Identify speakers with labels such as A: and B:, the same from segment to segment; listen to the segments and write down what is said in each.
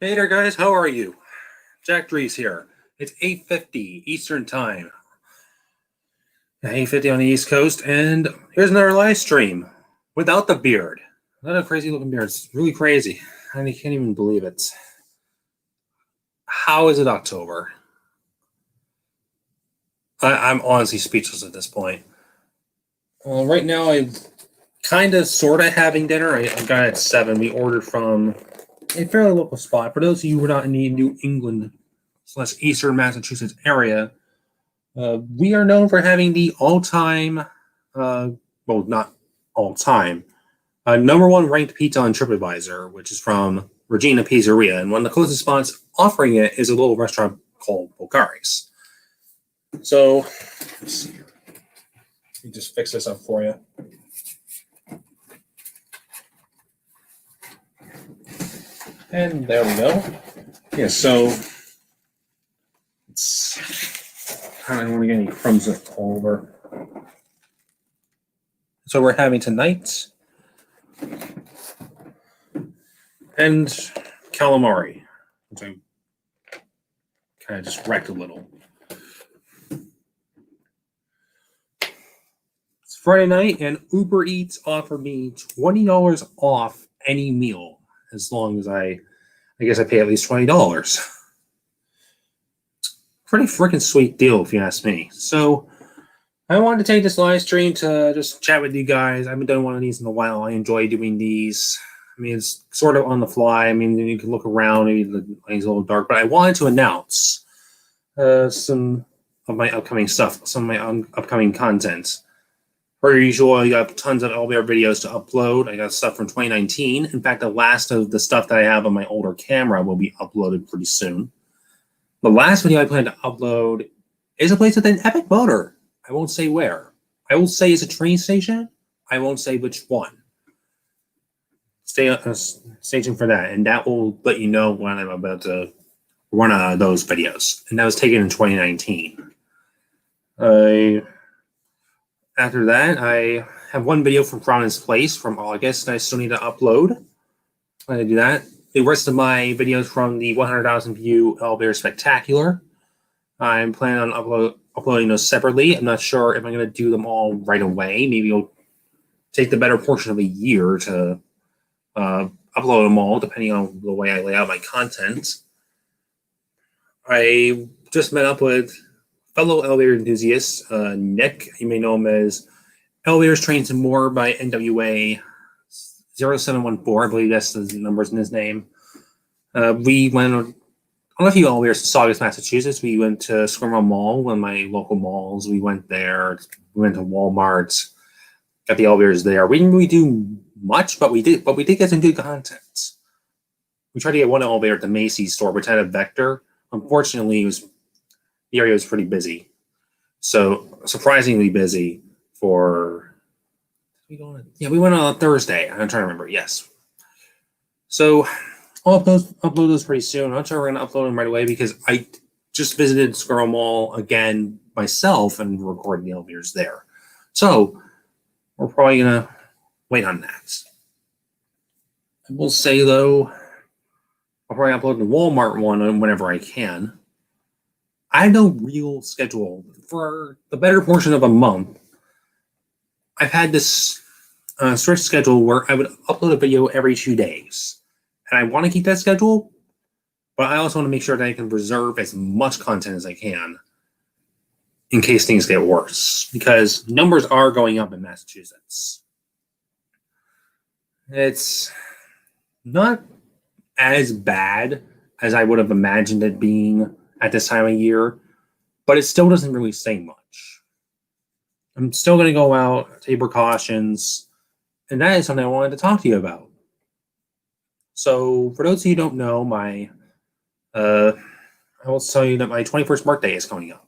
A: Hey there, guys. How are you? Jack Drees here. It's 8:50 Eastern Time. 8:50 on the East Coast, and here's another live stream without the beard. Not a crazy looking beard. It's really crazy. I can't even believe it. How is it October? I'm honestly speechless at this point. Right now, I'm kind of, sort of having dinner. I got it at 7. We ordered from a fairly local spot. For those of you who are not in the New England / Eastern Massachusetts area, we are known for having the all-time, well, not all-time, number one ranked pizza on TripAdvisor, which is from Regina Pizzeria. And one of the closest spots offering it is a little restaurant called Bulgari's. So, let's see here. Let me just fix this up for you. And there we go. Yeah, so I don't want to get any crumbs all over. So we're having tonight and calamari, which I kind of just wrecked a little. It's Friday night, and Uber Eats offered me $20 off any meal as long as I guess I pay at least $20. It's a pretty freaking sweet deal, if you ask me. So I wanted to take this live stream to just chat with you guys. I haven't done one of these in a while. I enjoy doing these. I mean, it's sort of on the fly. I mean, you can look around. Maybe the lighting's a little dark, but I wanted to announce some of my upcoming stuff, some of my upcoming content. Per usual, I got tons of elevator videos to upload. I got stuff from 2019. In fact, the last of the stuff that I have on my older camera will be uploaded pretty soon. The last video I plan to upload is a place with an epic motor. I won't say where. I will say it's a train station. I won't say which one. Stay tuned for that, and that will let you know when I'm about to run those videos. And that was taken in 2019. After that, I have one video from Fronin's Place from August that I still need to upload. I'm going to do that. The rest of my videos from the 100,000 view Elevator Spectacular, I'm planning on uploading those separately. I'm not sure if I'm going to do them all right away. Maybe it'll take the better portion of a year to upload them all, depending on the way I lay out my content. I just met up with fellow elevator enthusiast, Nick. You may know him as Elevators, Trains, and More by NWA 0714. I believe that's the numbers in his name. We went on a few elevators to Saugus, Massachusetts. We went to Squirrel Mall, one of my local malls. We went there. We went to Walmart. Got the elevators there. We didn't really do much, but we did get some good content. We tried to get one elevator at the Macy's store, which had a vector. Unfortunately, the area was pretty busy. So surprisingly busy for we went on a Thursday. I'm trying to remember. Yes. So I'll upload those pretty soon. I'm not sure we're gonna upload them right away because I just visited Squirrel Mall again myself and recorded the elevators there. So we're probably gonna wait on that. I will say though, I'll probably upload the Walmart one whenever I can. I have no real schedule. For the better portion of a month, I've had this strict schedule where I would upload a video every 2 days. And I want to keep that schedule, but I also want to make sure that I can preserve as much content as I can in case things get worse, because numbers are going up in Massachusetts. It's not as bad as I would have imagined it being at this time of year, but it still doesn't really say much. I'm still going to go out, take precautions, and that is something I wanted to talk to you about. So, for those of you who don't know, I will tell you that my 21st birthday is coming up.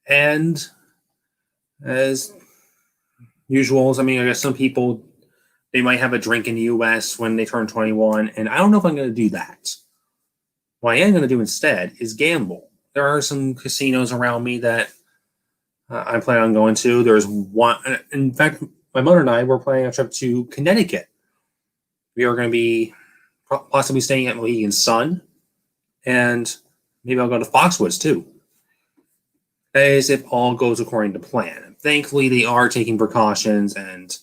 A: And as usual, I mean, I guess some people, they might have a drink in the U.S. when they turn 21, and I don't know if I'm going to do that. What I am going to do instead is gamble. There are some casinos around me that I plan on going to. There's one, in fact, my mother and I were planning a trip to Connecticut. We are going to be possibly staying at Mohegan Sun, and maybe I'll go to Foxwoods too. That is if all goes according to plan. Thankfully, they are taking precautions, and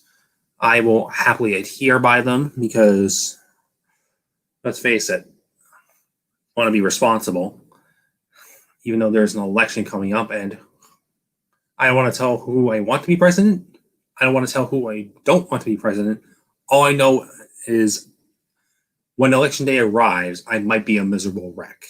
A: I will happily adhere by them because, let's face it, I want to be responsible, even though there's an election coming up, and I don't want to tell who I want to be president. I don't want to tell who I don't want to be president. All I know is when election day arrives, I might be a miserable wreck.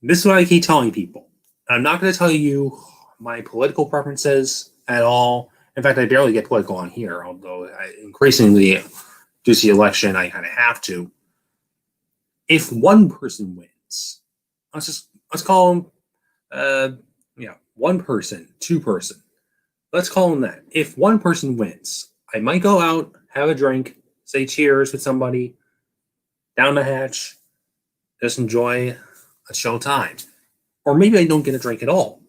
A: This is what I keep telling people. I'm not going to tell you my political preferences at all. In fact, I barely get political on here, although increasingly, due to the election, I kind of have to. If one person wins, let's call them, one person, two person. Let's call them that. If one person wins, I might go out, have a drink, say cheers with somebody, down the hatch, just enjoy a show time. Or maybe I don't get a drink at all.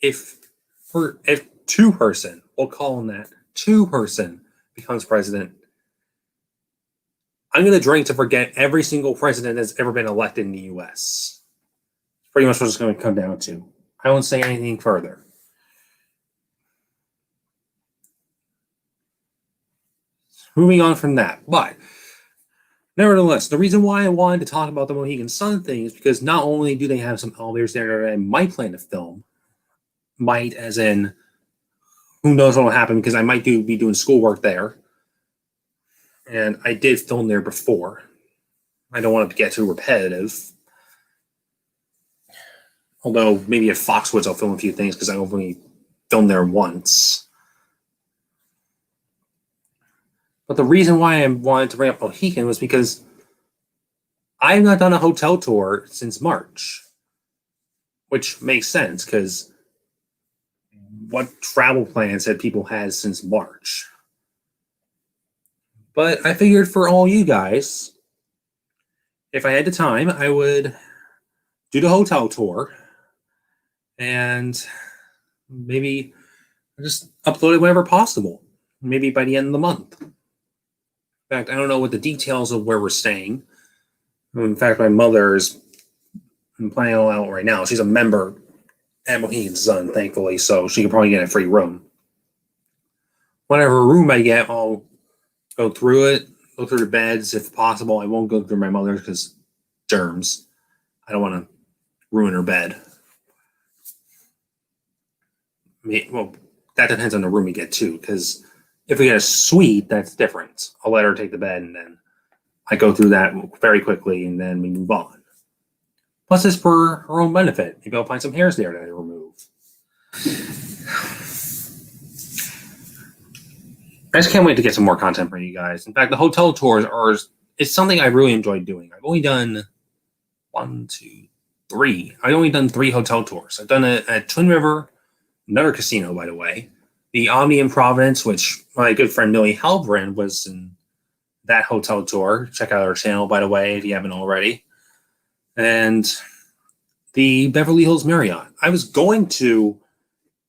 A: If two person, we'll call them that, two person becomes president, I'm going to drink to forget every single president that's ever been elected in the U.S. Pretty much what it's going to come down to. I won't say anything further. Moving on from that, but nevertheless, the reason why I wanted to talk about the Mohegan Sun thing is because not only do they have some elevators there that I might plan to film, might as in who knows what will happen because I might be doing schoolwork there, and I did film there before. I don't want to get too repetitive. Although maybe at Foxwoods I'll film a few things because I only filmed there once. But the reason why I wanted to bring up Mohegan was because I have not done a hotel tour since March. Which makes sense because what travel plans have people had since March? But I figured for all you guys, if I had the time, I would do the hotel tour and maybe just upload it whenever possible. Maybe by the end of the month. In fact, I don't know what the details of where we're staying. In fact, my mother's planning it all out right now. She's a member at Mohegan Sun, thankfully, so she can probably get a free room. Whatever room I get, I'll go through it, go through the beds if possible. I won't go through my mother's because germs. I don't want to ruin her bed. Well, that depends on the room we get too, because if we get a suite, that's different. I'll let her take the bed and then I go through that very quickly and then we move on. Plus, it's for her own benefit. Maybe I'll find some hairs there that I remove. I just can't wait to get some more content for you guys. In fact, the hotel tours it's something I really enjoyed doing. I've only done 1, 2, 3. I've only done 3 hotel tours. I've done it at Twin River, another casino, by the way. The Omni in Providence, which my good friend Millie Halbrand was in that hotel tour. Check out our channel, by the way, if you haven't already. And the Beverly Hills Marriott. I was going to,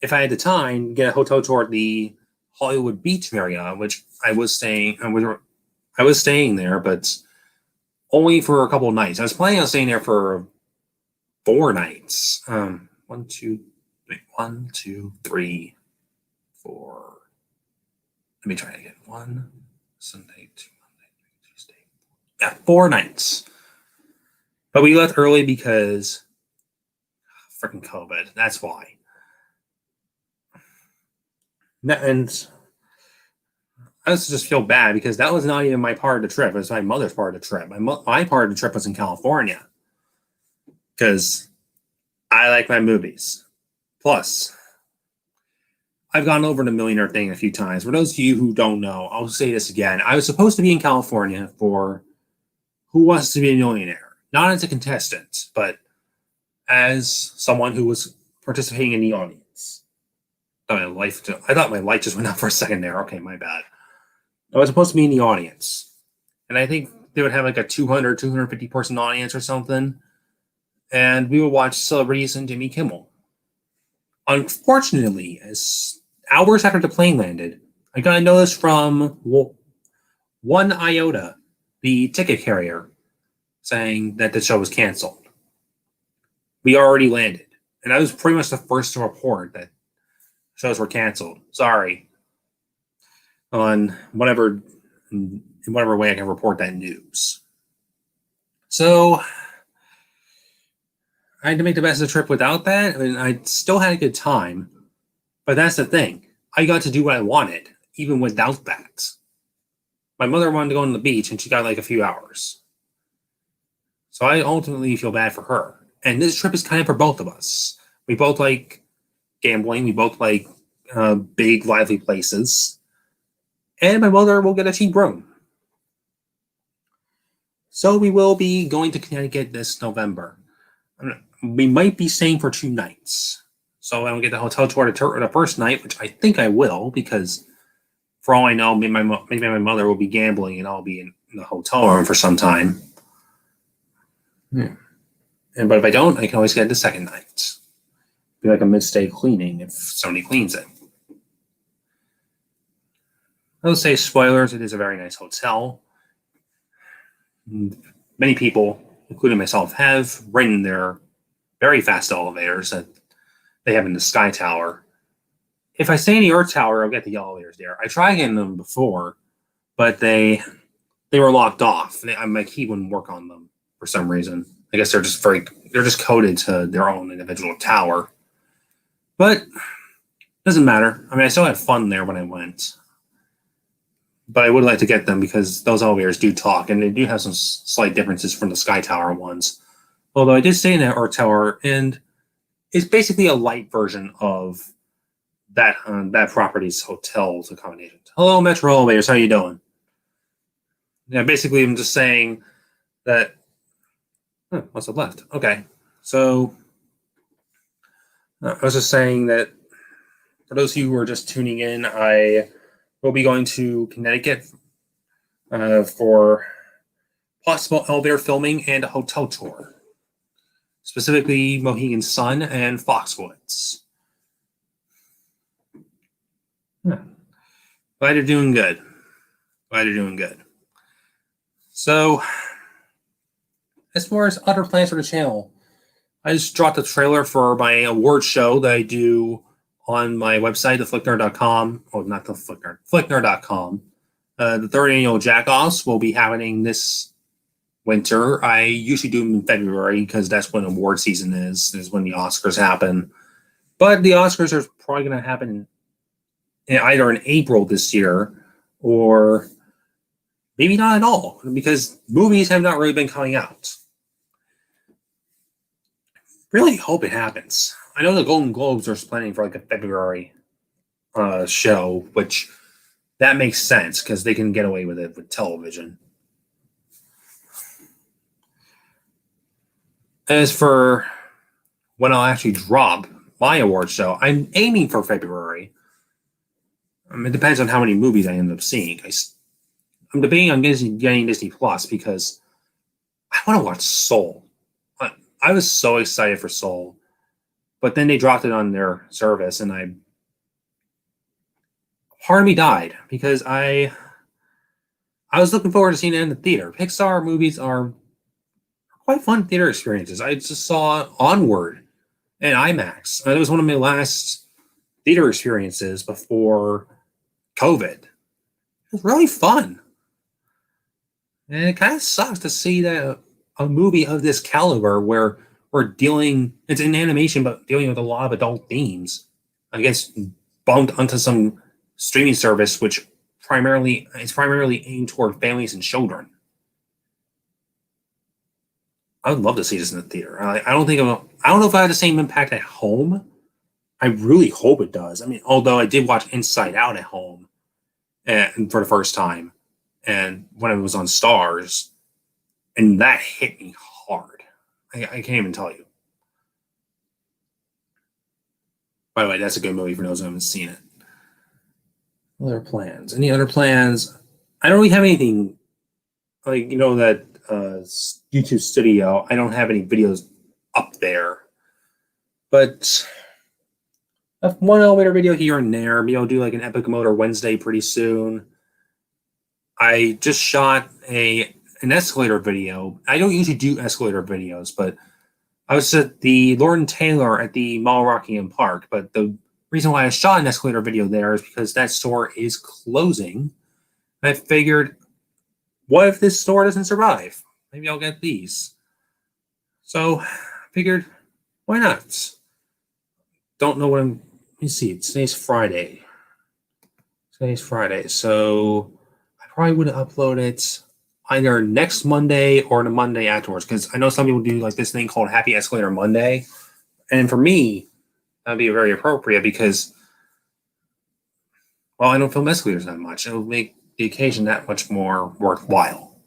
A: if I had the time, get a hotel tour at the Hollywood Beach Marriott, which I was staying there, but only for a couple of nights. I was planning on staying there for 4 nights. 1, 2, 3, 4. Let me try it again. 1 Sunday, 2 Monday, 3 Tuesday. Yeah, 4 nights. But we left early because freaking COVID. That's why. And I just feel bad because that was not even my part of the trip. It was my mother's part of the trip. My part of the trip was in California because I like my movies. Plus, I've gone over the millionaire thing a few times. For those of you who don't know, I'll say this again. I was supposed to be in California for Who Wants to Be a Millionaire? Not as a contestant, but as someone who was participating in the audience. I thought my light just went out for a second there. Okay, my bad. I was supposed to be in the audience. And I think they would have like a 200, 250 person audience or something. And we would watch celebrities and Jimmy Kimmel. Unfortunately, as hours after the plane landed, I got a notice from one iota the ticket carrier saying that the show was canceled. We already landed. And I was pretty much the first to report that shows were canceled. Sorry. On whatever, in whatever way I can report that news. So I had to make the best of the trip without that. I mean, I still had a good time. But that's the thing. I got to do what I wanted, even without that. My mother wanted to go on the beach, and she got like a few hours. So I ultimately feel bad for her. And this trip is kind of for both of us. We both like gambling. We both like big, lively places. And my mother will get a cheap room. So we will be going to Connecticut this November. We might be staying for 2 nights. So I don't get the hotel tour the first night, which I think I will, because for all I know, maybe my mother will be gambling and I'll be in the hotel room for some time. Yeah. But if I don't, I can always get the second night. Be like a mid-stay cleaning if somebody cleans it. I'll say spoilers, it is a very nice hotel. Many people, including myself, have ridden their very fast elevators that they have in the Sky Tower. If I stay in the Earth Tower, I'll get the elevators there. I tried getting them before, but they were locked off. My key wouldn't work on them for some reason. I guess they're just coded to their own individual tower. But it doesn't matter. I mean, I still had fun there when I went. But I would like to get them because those elevators do talk, and they do have some slight differences from the Sky Tower ones. Although I did stay in that Earth Tower, and it's basically a light version of that property's hotel's accommodations. Hello, Metro Elevators. How you doing? Yeah, basically, I'm just saying that. What's up left? Okay, so I was just saying that for those of you who are just tuning in, I will be going to Connecticut for possible elevator filming and a hotel tour, specifically Mohegan Sun and Foxwoods. Yeah. Glad you're doing good. So, as far as other plans for the channel, I just dropped a trailer for my award show that I do on my website, theflicknerd.com. Oh, not the Flicknerd, flicknerd.com. The third annual Jackoffs will be happening this winter. I usually do them in February because that's when award season is when the Oscars happen. But the Oscars are probably going to happen either in April this year or maybe not at all, because movies have not really been coming out. Really hope it happens. I know the Golden Globes are planning for like a February show, which that makes sense because they can get away with it with television. As for when I'll actually drop my award show, I'm aiming for February. It depends on how many movies I end up seeing. I'm debating on getting Disney Plus because I want to watch Soul. I was so excited for Soul, but then they dropped it on their service, and part of me died because I was looking forward to seeing it in the theater. Pixar movies are quite fun theater experiences. I just saw Onward in IMAX. It was one of my last theater experiences before COVID. It was really fun. And it kind of sucks to see that a movie of this caliber where it's in animation, but dealing with a lot of adult themes, I guess, bumped onto some streaming service, which is primarily aimed toward families and children. I would love to see this in the theater. I don't know if I had the same impact at home. I really hope it does. I mean, although I did watch Inside Out at home and for the first time, and when it was on Stars, and that hit me hard. I can't even tell you. By the way, that's a good movie for those who haven't seen it. Other plans? Any other plans? I don't really have anything like, that YouTube studio. I don't have any videos up there. But one elevator video here and there. Maybe I'll do like an Epic Motor Wednesday pretty soon. I just shot an escalator video. I don't usually do escalator videos, but I was at the Lord and Taylor at the Mall Rockingham Park. But the reason why I shot an escalator video there is because that store is closing. And I figured, what if this store doesn't survive? Maybe I'll get these. So I figured, why not? Don't know let me see. Today's Friday. So I probably would upload it either next Monday or the Monday afterwards, because I know some people do like this thing called Happy Escalator Monday. And for me, that'd be very appropriate because, well, I don't film escalators that much. It'll make the occasion that much more worthwhile.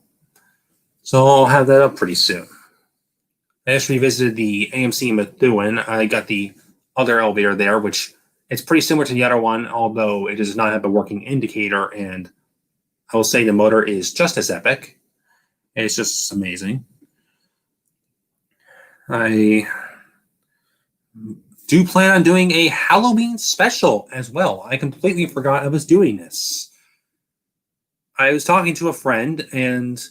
A: So I'll have that up pretty soon. I just revisited the AMC Methuen. I got the other elevator there, which it's pretty similar to the other one, although it does not have a working indicator, and I will say the motor is just as epic. It's just amazing. I do plan on doing a Halloween special as well. I completely forgot I was doing this. I was talking to a friend, and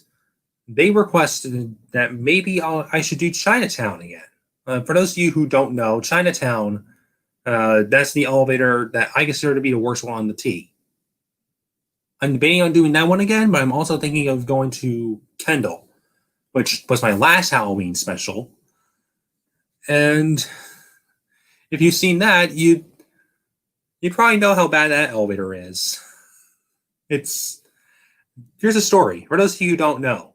A: they requested that maybe I should do Chinatown again. For those of you who don't know, Chinatown, that's the elevator that I consider to be the worst one on the T. I'm debating on doing that one again, but I'm also thinking of going to Kendall, which was my last Halloween special. And if you've seen that, you probably know how bad that elevator is. Here's a story. For those of you who don't know,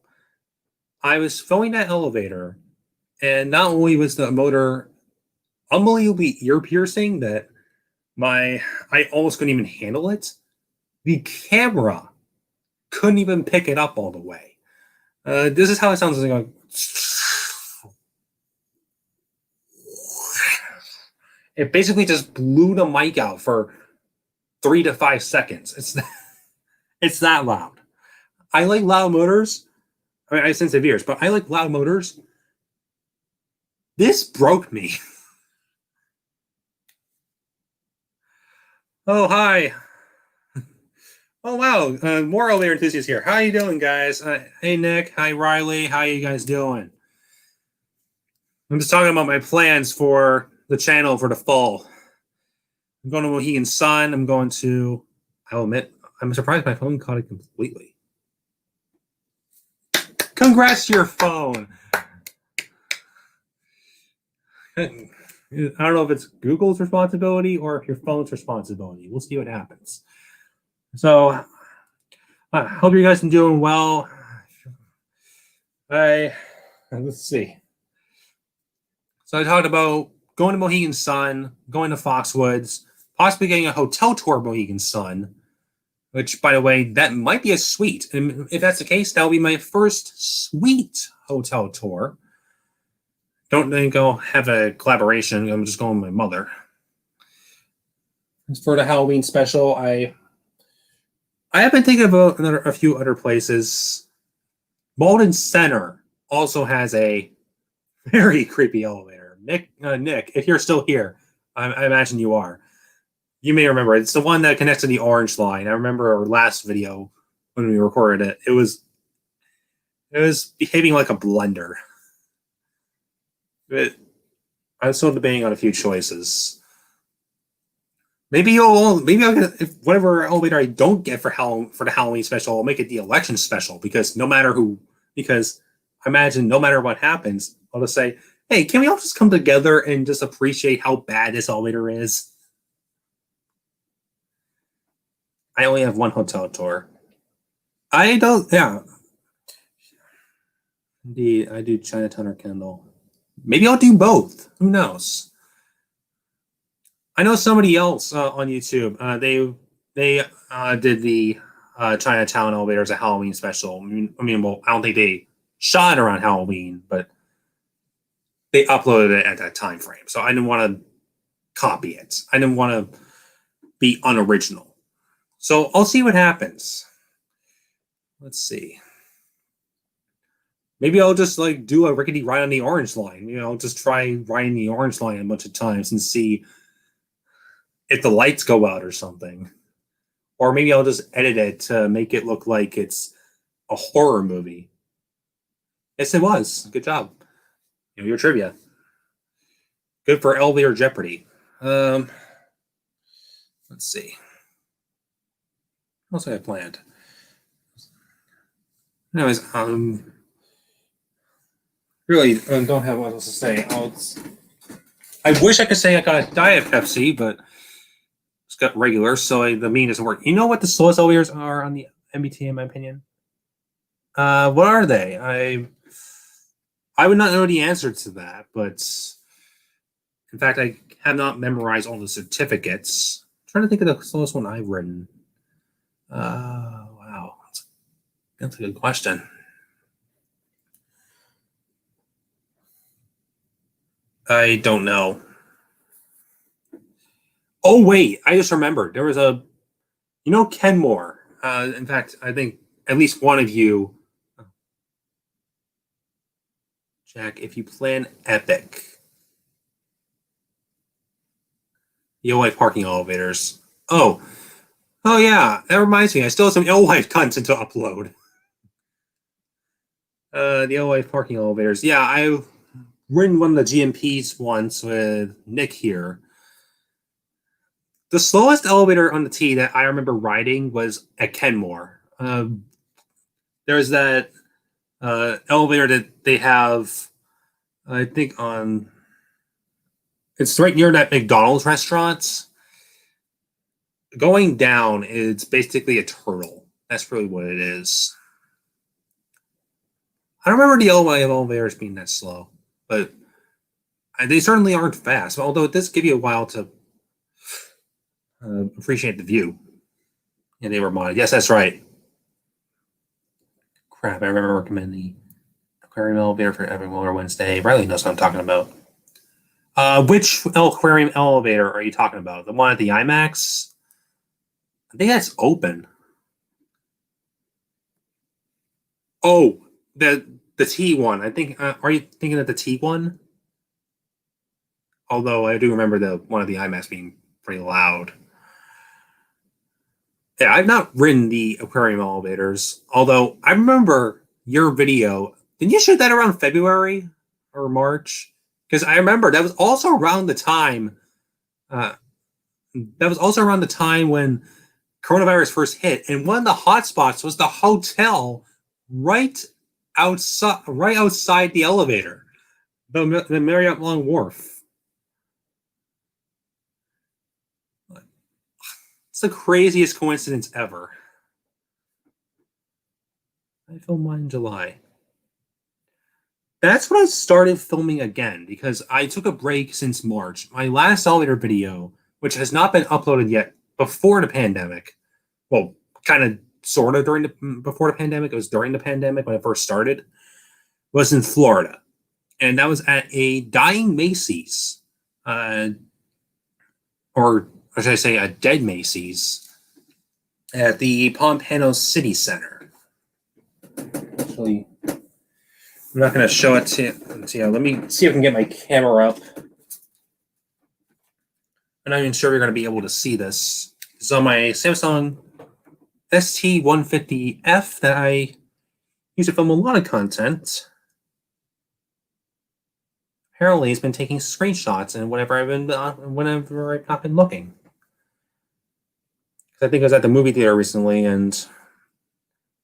A: I was filming that elevator, and not only was the motor unbelievably ear-piercing that I almost couldn't even handle it, the camera couldn't even pick it up all the way. This is how it sounds like. It basically just blew the mic out for 3 to 5 seconds. It's that loud. I like loud motors. I mean, I have sensitive ears, but I like loud motors. This broke me. Oh, hi. Oh, wow. More elevator enthusiasts here. How you doing, guys? Hey, Nick. Hi, Riley. How you guys doing? I'm just talking about my plans for the channel for the fall. I'm going to Mohegan Sun. I'll admit, I'm surprised my phone caught it completely. Congrats to your phone. I don't know if it's Google's responsibility or if your phone's responsibility. We'll see what happens. So, I hope you guys are doing well. Let's see. So I talked about going to Mohegan Sun, going to Foxwoods, possibly getting a hotel tour of Mohegan Sun, which, by the way, that might be a suite. And if that's the case, that'll be my first suite hotel tour. Don't think I'll have a collaboration. I'm just going with my mother. As for the Halloween special, I have been thinking about a few other places. Malden Center also has a very creepy elevator. Nick, if you're still here, I imagine you are. You may remember it's the one that connects to the Orange Line. I remember our last video when we recorded it. It was behaving like a blender. But I'm still debating on a few choices. Maybe I'll get whatever elevator I don't get for the Halloween special, I'll make it the election special because I imagine no matter what happens, I'll just say, hey, can we all just come together and just appreciate how bad this elevator is? I only have one hotel tour. Yeah. Indeed, I do Chinatown or Kendall. Maybe I'll do both. Who knows? I know somebody else on YouTube. They did the Chinatown elevator as a Halloween special. Well, I don't think they shot it around Halloween, but they uploaded it at that time frame. So I didn't want to copy it. I didn't want to be unoriginal. So I'll see what happens. Let's see. Maybe I'll just do a rickety ride on the Orange Line. Just try riding the Orange Line a bunch of times and see if the lights go out or something. Or maybe I'll just edit it to make it look like it's a horror movie. Yes, it was. Good job. Your trivia. Good for Elevator Jeopardy. Let's see. What else I have planned? Anyways, really don't have what else to say. I wish I could say I got a Diet Pepsi, but it's got regular, so the mean doesn't work. You know what the slowest elevators are on the MBTA, in my opinion? What are they? I would not know the answer to that, but in fact, I have not memorized all the certificates. I'm trying to think of the slowest one I've ridden. Wow, that's a good question. I don't know. Oh wait, I just remembered. There was Kenmore. In fact, I think at least one of you, Jack, if you plan Epic, the Life parking elevators. Oh yeah, that reminds me. I still have some Life content to upload. The Life parking elevators. Yeah, I've ridden one of the GMPs once with Nick here. The slowest elevator on the T that I remember riding was at Kenmore. There's that elevator that they have, I think it's right near that McDonald's restaurant. Going down, it's basically a turtle. That's really what it is. I don't remember the elevators being that slow, but they certainly aren't fast. Although it does give you a while to appreciate the view. And they were modded. Yes, that's right. Crap, I remember recommending the aquarium elevator for every Wednesday. Riley knows what I'm talking about. Which aquarium elevator are you talking about? The one at the IMAX? I think that's open. Oh, the T one. I think. Are you thinking of the T one? Although I do remember the one of the IMAX being pretty loud. Yeah, I've not ridden the aquarium elevators. Although I remember your video. Didn't you shoot that around February or March? Because I remember that was also around the time. That was also around the time when coronavirus first hit, and one of the hotspots was the hotel right outside the elevator, the Marriott Long Wharf. It's the craziest coincidence ever. I filmed mine in July. That's when I started filming again, because I took a break since March. My last elevator video, which has not been uploaded yet before the pandemic, well, kind of sort of before the pandemic, it was during the pandemic when it first started, was in Florida. And that was at a dying Macy's, or should I say a dead Macy's, at the Pompano City Center. Actually, I'm not going to show it to you. Let me see if I can get my camera up. I'm not even sure you're going to be able to see this. It's on my Samsung ST150F that I use to film a lot of content. Apparently, it's been taking screenshots and whenever I've not been looking. I think I was at the movie theater recently and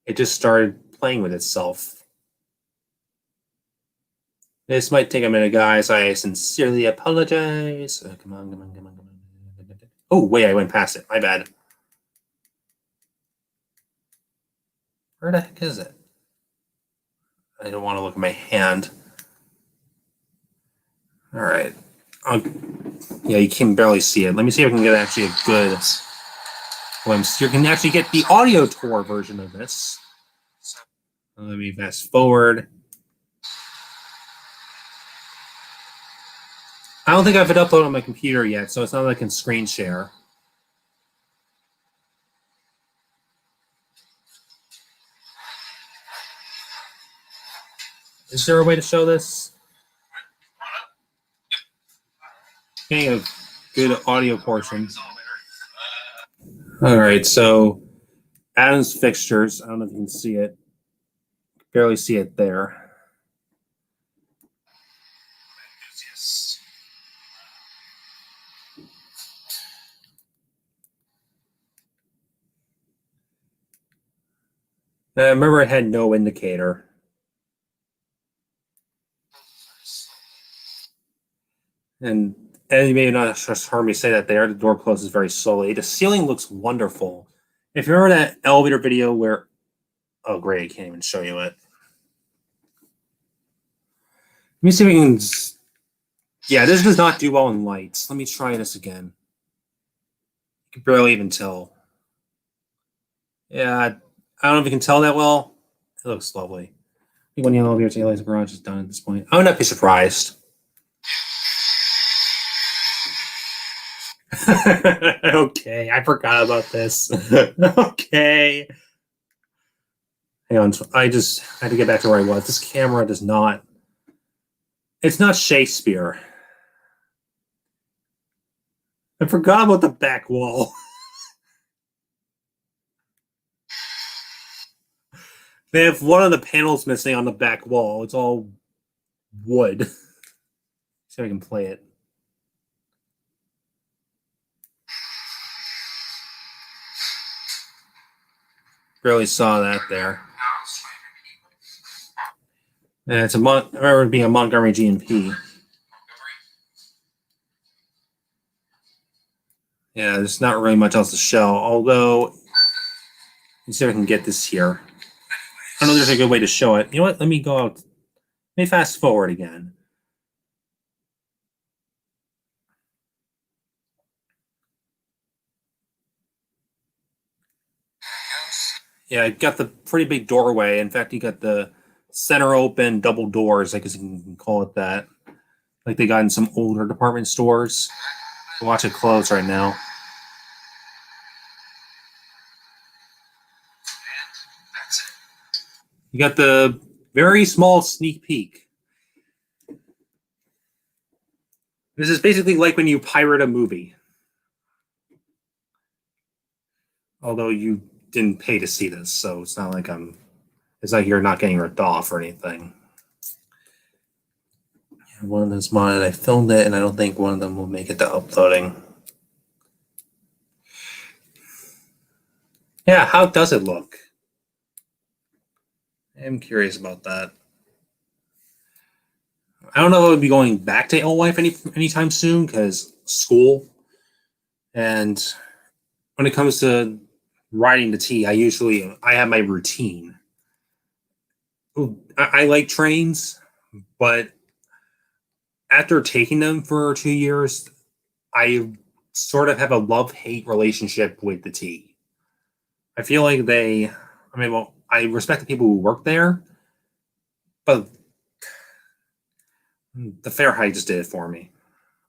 A: it just started playing with itself. This might take a minute, guys. I sincerely apologize. Come on. Oh, wait, I went past it. My bad. Where the heck is it? I don't want to look at my hand. All right. Yeah, you can barely see it. Let me see if I can get actually a good glimpse. You can actually get the audio tour version of this. Let me fast forward. I don't think I've it uploaded on my computer yet, so it's not like I can screen share. Is there a way to show this? Getting a good audio portion. All right, so Adam's fixtures. I don't know if you can see it. Barely see it there. Remember, it had no indicator. And you may not just heard me say that there. The door closes very slowly. The ceiling looks wonderful. If you remember that elevator video where, oh great, I can't even show you it. Let me see if we can. Yeah, this does not do well in lights. Let me try this again. You can barely even tell. Yeah, I don't know if you can tell that well. It looks lovely. I think when the elevator to the garage is done at this point, I would not be surprised. Okay, I forgot about this. Okay. Hang on, I just had to get back to where I was. This camera does not. It's not Shakespeare. I forgot about the back wall. They have one of the panels missing on the back wall. It's all wood. See if I can play it. Barely saw that there. And it's I remember it being a Montgomery G&P. Yeah, there's not really much else to show. Although, let's see if I can get this here. I don't know if there's a good way to show it. You know what? Let me go out. Let me fast forward again. Yeah, you got the pretty big doorway. In fact, you got the center open double doors, I guess you can call it that. Like they got in some older department stores. Watch it close right now. You got the very small sneak peek. This is basically like when you pirate a movie. Although you didn't pay to see this, so it's not like it's like you're not getting ripped off or anything. One of them's modded. I filmed it, and I don't think one of them will make it to uploading. Yeah, how does it look? I'm curious about that. I don't know if I would be going back to Alewife anytime soon because school. And when it comes to riding the T, I have my routine. I like trains, but after taking them for 2 years, I sort of have a love-hate relationship with the T. I feel like I respect the people who work there, but the fare hike just did it for me.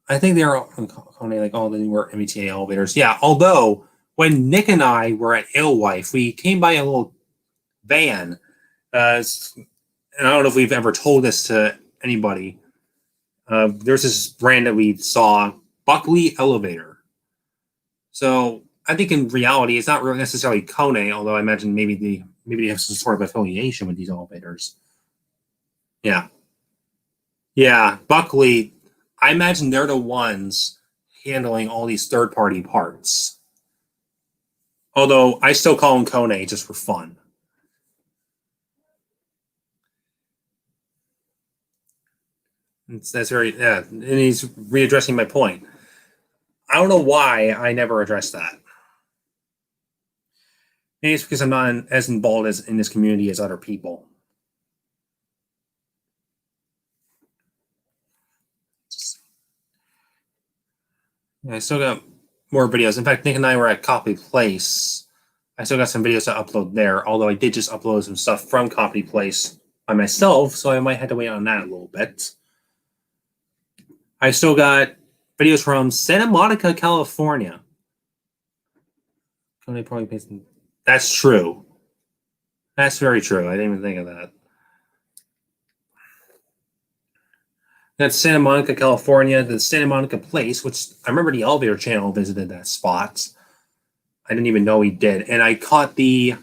A: I think they're like all the newer MBTA elevators. Yeah, although when Nick and I were at Alewife, we came by a little van. And I don't know if we've ever told this to anybody. There's this brand that we saw, Buckley Elevator. So I think in reality, it's not really necessarily Kone, although I imagine maybe they have some sort of affiliation with these elevators. Yeah. Yeah, Buckley, I imagine they're the ones handling all these third-party parts. Although I still call them Kone just for fun. That's very, yeah, and he's readdressing my point. I don't know why I never addressed that. Maybe it's because I'm not as involved in this community as other people. Yeah, I still got more videos. In fact, Nick and I were at Coffee Place. I still got some videos to upload there, although I did just upload some stuff from Coffee Place by myself, so I might have to wait on that a little bit. I still got videos from Santa Monica, California. That's true. That's very true. I didn't even think of that. That's Santa Monica, California, the Santa Monica Place, which I remember the elevator channel visited that spot. I didn't even know he did. And I caught the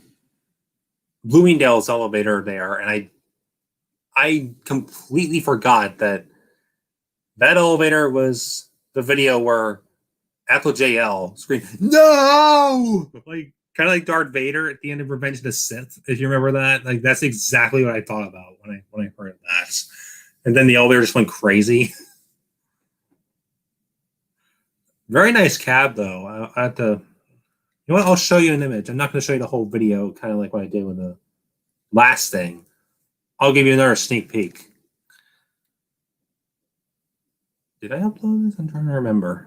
A: Bloomingdale's elevator there, and I completely forgot that elevator was the video where Apple JL screamed, "No!" Like kind of like Darth Vader at the end of Revenge of the Sith, if you remember that. Like that's exactly what I thought about when I heard that. And then the elevator just went crazy. Very nice cab though. I have to. You know what? I'll show you an image. I'm not going to show you the whole video, kind of like what I did with the last thing. I'll give you another sneak peek. Did I upload this? I'm trying to remember.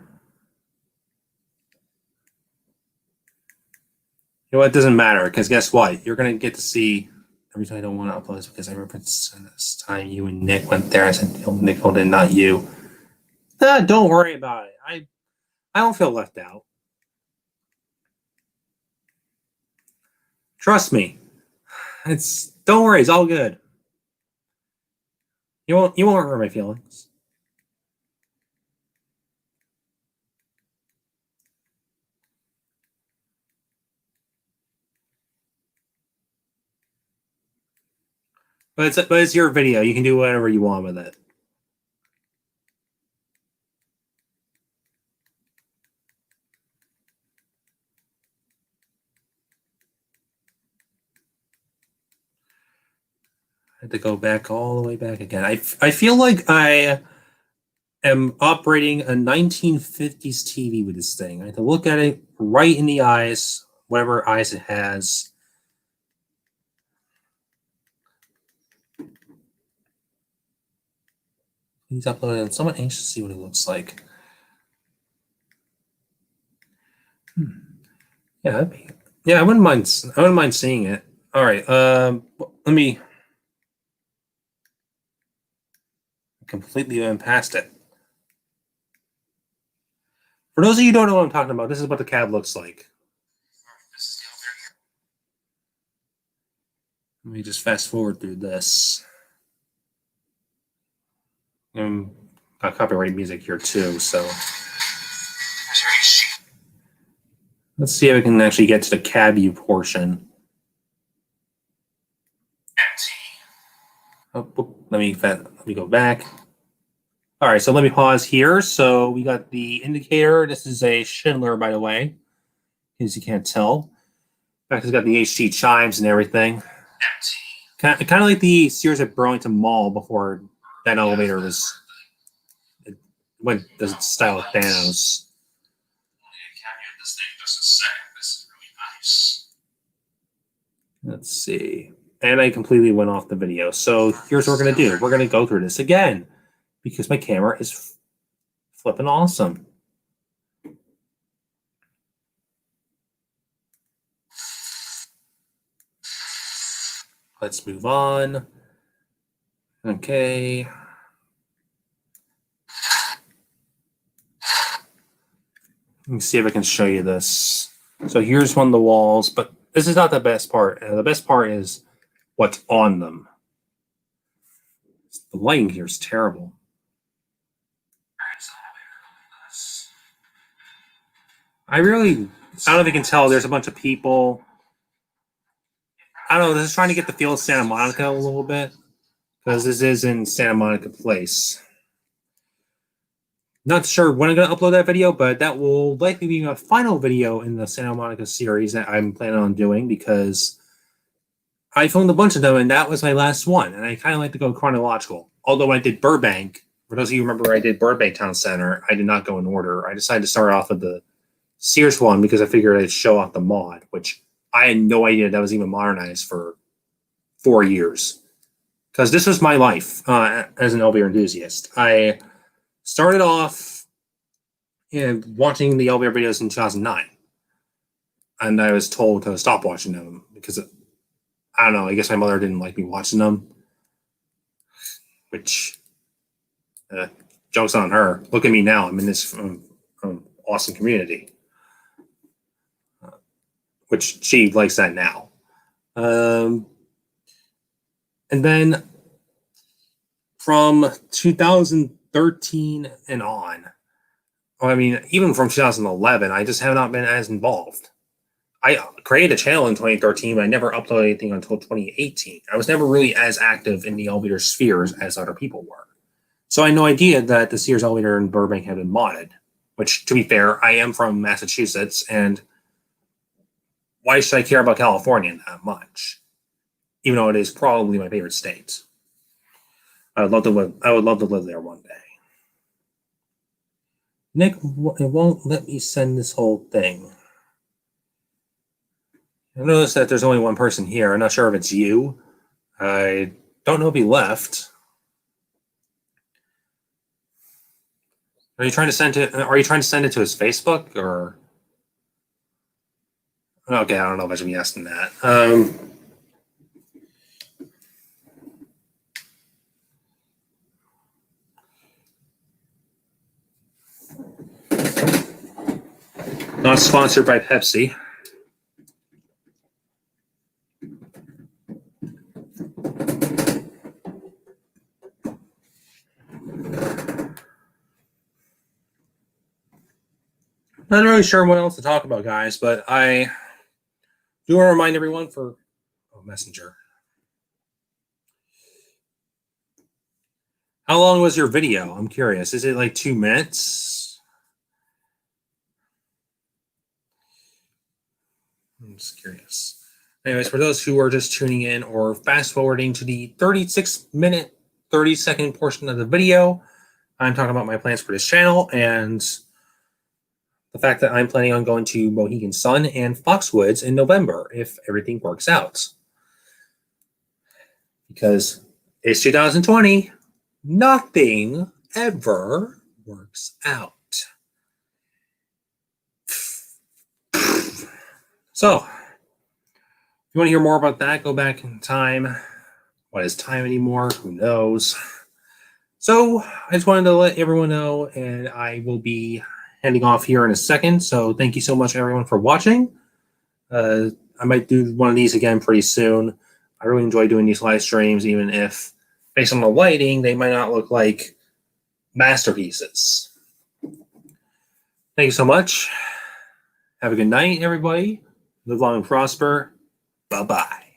A: You know what? It doesn't matter, because guess what? You're going to get to see. Every time I don't want to upload this because I remember this time you and Nick went there. I said, Nick hold in, not you. Don't worry about it. I don't feel left out. Trust me. Don't worry, it's all good. You won't hurt my feelings. But it's your video. You can do whatever you want with it. I had to go back all the way back again. I feel like I am operating a 1950s TV with this thing. I have to look at it right in the eyes, whatever eyes it has. He's uploaded. I'm somewhat anxious to see what it looks like. Yeah, I wouldn't mind seeing it. All right. Let me completely went past it. For those of you who don't know what I'm talking about, this is what the cab looks like. Let me just fast forward through this. Got copyright music here too, so let's see if I can actually get to the cab view portion. Oh, let me go back. All right, so let me pause here. So we got the indicator. This is a Schindler, by the way, as you can't tell. In fact, it's got the HD chimes and everything. Kind of like the Sears at Burlington Mall before that elevator went the style of Thanos. Let's see. And I completely went off the video. So here's what we're going to do. We're going to go through this again because my camera is flipping awesome. Let's move on. Okay. Let me see if I can show you this. So here's one of the walls, but this is not the best part. The best part is what's on them. The lighting here is terrible. I don't know if you can tell, there's a bunch of people. I don't know, this is trying to get the feel of Santa Monica a little bit, because this is in Santa Monica Place. Not sure when I'm going to upload that video, but that will likely be my final video in the Santa Monica series that I'm planning on doing, because I filmed a bunch of them, and that was my last one, and I kind of like to go chronological. Although when I did Burbank, for those of you who remember I did Burbank Town Center, I did not go in order. I decided to start off with the Sears one because I figured I'd show off the mod, which I had no idea that was even modernized for 4 years. Because this was my life as an elevator enthusiast. I started off watching the elevator videos in 2009. And I was told to stop watching them because, I don't know, I guess my mother didn't like me watching them. Which, joke's on her. Look at me now. I'm in this awesome community. Which she likes that now. And then from 2013 and on, I mean, even from 2011, I just have not been as involved. I created a channel in 2013, but I never uploaded anything until 2018. I was never really as active in the elevator spheres as other people were. So I had no idea that the Sears elevator in Burbank had been modded, which, to be fair, I am from Massachusetts, and why should I care about California that much? Even though it is probably my favorite state. I would love to live there one day. Nick, it won't let me send this whole thing. I noticed that there's only one person here. I'm not sure if it's you. I don't know if he left. Are you trying to send it? Are you trying to send it to his Facebook or? Okay, I don't know if I should be asking that. Not sponsored by Pepsi. Not really sure what else to talk about, guys, but I do want to remind everyone for Messenger. How long was your video? I'm curious. Is it like 2 minutes? I'm just curious. Anyways, for those who are just tuning in or fast forwarding to the 36-minute, 30-second portion of the video, I'm talking about my plans for this channel and the fact that I'm planning on going to Mohegan Sun and Foxwoods in November if everything works out. Because it's 2020, nothing ever works out. So, if you want to hear more about that, go back in time. What is time anymore? Who knows? So, I just wanted to let everyone know, and I will be heading off here in a second. So, thank you so much, everyone, for watching. I might do one of these again pretty soon. I really enjoy doing these live streams, even if, based on the lighting, they might not look like masterpieces. Thank you so much. Have a good night, everybody. Live long and prosper. Bye-bye.